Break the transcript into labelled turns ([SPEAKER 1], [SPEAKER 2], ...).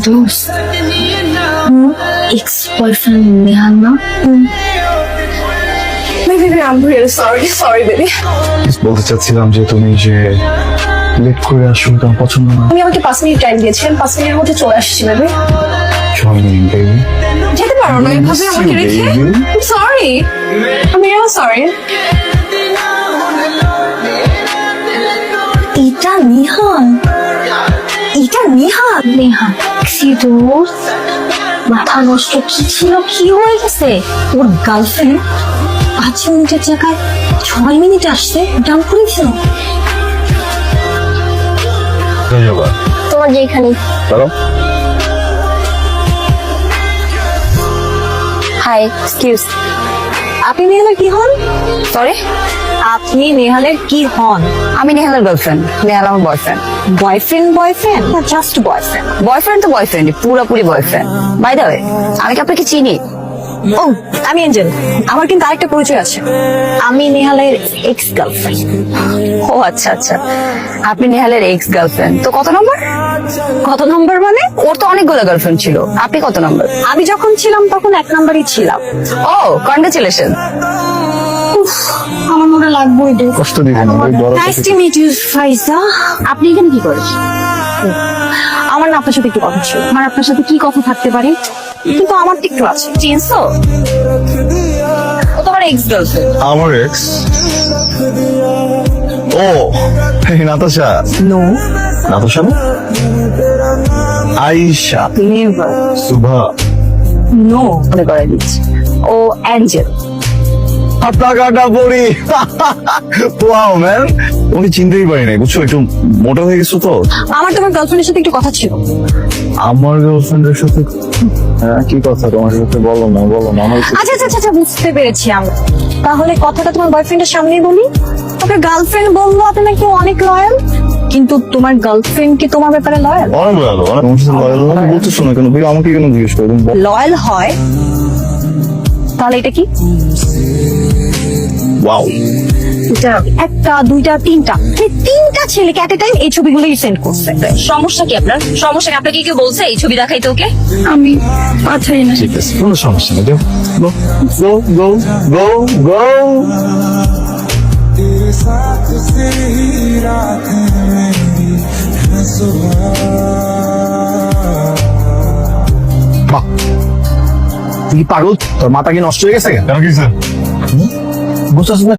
[SPEAKER 1] দোস্ত ex boyfriend Nehal না?
[SPEAKER 2] Baby, I'm really sorry, baby.
[SPEAKER 3] বলতে চাচ্ছিলাম যে তুমি যে লেট করে আসো তোমার পছন্দ না।
[SPEAKER 2] আমি আমাকে 5 মিনিট টাইম দিয়েছিলাম, 5 মিনিটের মধ্যে চলে আসছি বেবি।
[SPEAKER 3] Joining baby.
[SPEAKER 2] যেতে পারো না এভাবে আমাকে রেখে। সরি, আমি সরি।
[SPEAKER 1] এটা নিহাল, এটা নিহাল। নেহাল সি দোস্ত মাথা নষ্ট কি ছিল, কি হয়ে গেছে? ওর গার্লফ্রেন্ড 5 মিনিটের জায়গায় 6 মিনিট আসছে, ডাউন করেছিল। তোমার যেখানে হাই এক্সকিউজ, আপনি নেহালের কি হন?
[SPEAKER 2] সরি,
[SPEAKER 1] আপনি নেহালের কি হন?
[SPEAKER 2] আমি নেহালের গার্লফ্রেন্ড, নেহাল আমার বয়ফ্রেন্ড।
[SPEAKER 1] বয়ফ্রেন্ড না জাস্ট বয়ফ্রেন্ড?
[SPEAKER 2] বয়ফ্রেন্ড তো বয়ফ্রেন্ড, পুরোপুরি বয়ফ্রেন্ড। বাই দ্য ওয়ে, আমি কি আপনাকে চিনি?
[SPEAKER 1] ও আমি এঞ্জেল, আমার কিন্তু আরেকটা পরিচয় আছে, আমি নেহালের এক্স গার্লফ্রেন্ড।
[SPEAKER 2] ও আচ্ছা আচ্ছা, আপনি নেহালের এক্স গার্লফ্রেন্ড। তো কত নম্বর?
[SPEAKER 1] কত নম্বর মানে?
[SPEAKER 2] ওর তো অনেকগুলো গার্লফ্রেন্ড ছিল, আপনি কত নম্বর?
[SPEAKER 1] আমি যখন ছিলাম তখন 1 নম্বরই ছিলাম।
[SPEAKER 2] ও কনগ্রাচুলেশন।
[SPEAKER 1] আমার মনে লাগবেই রে।
[SPEAKER 3] কষ্ট দিবেন না, ওই বড়
[SPEAKER 1] নাইস টু মিট ইউ ফাইজা। আপনি এখানে কি করেন? আমার না আপনার সাথে একটু কথা ছিল। আমার আপনার সাথে কি কথা থাকতে পারে, কিন্তু আমার তো একটু আছে। চিনছো?
[SPEAKER 2] ও তোমার এক্স গার্লফ্রেন্ড।
[SPEAKER 3] আমার এক্স। ও এই নাতাশা।
[SPEAKER 1] নো,
[SPEAKER 3] নাতাশা না? আয়েশা।
[SPEAKER 1] নেভার।
[SPEAKER 3] সুভা।
[SPEAKER 1] নো, মনে করে দিচ্ছি, ও অ্যাঞ্জেল।
[SPEAKER 3] হাতা কাটা পড়ি। ওয়াও ম্যান, তুমি চিনতেই পারি নাই, বুঝছো একটু মোটা হয়ে গেছো তো।
[SPEAKER 1] আমার তোমার গার্লফ্রেন্ডের সাথে একটু কথা ছিল।
[SPEAKER 3] আমার গার্লফ্রেন্ডের সাথে? হ্যাঁ কি কথা তোমার সাথে? বলো না আমার
[SPEAKER 1] আচ্ছা আচ্ছা আচ্ছা, বুঝতে পেরেছি আমি। তাহলে কথাটা তোমার বয়ফ্রেন্ডের সামনেই বলি। ওকে গার্লফ্রেন্ড বললো আপনি নাকি অনেক লয়াল, কিন্তু তোমার গার্লফ্রেন্ড কি তোমার ব্যাপারে লয়াল?
[SPEAKER 3] অনেক ভালো, অনেক তোমার সাথে লয়াল আমি বলতেছো না কেন? তুমি আমাকে কেন জিজ্ঞেস করো? তুমি বলো।
[SPEAKER 1] লয়াল হয়, তাহলে এটা কি?
[SPEAKER 3] ওয়াও,
[SPEAKER 1] এটা একটা, দুইটা, তিনটা, মানে 3টা ছেলেকে এট এ টাইম এই ছবিগুলোই সেন্ড করছে।
[SPEAKER 2] সমস্যা কি আপনার? সমস্যা কি? আপনাকে কেউ বলছে এই ছবি দেখাইতে ওকে?
[SPEAKER 1] আমি পাঠাই না।
[SPEAKER 3] ঠিক আছে, কোনো সমস্যা নেই। গো গো গো গো গো। বাহ, তুই কি পাগল? তোর মাথা কি নষ্ট হয়ে গেছে? কেন কি বুঝতেছ না?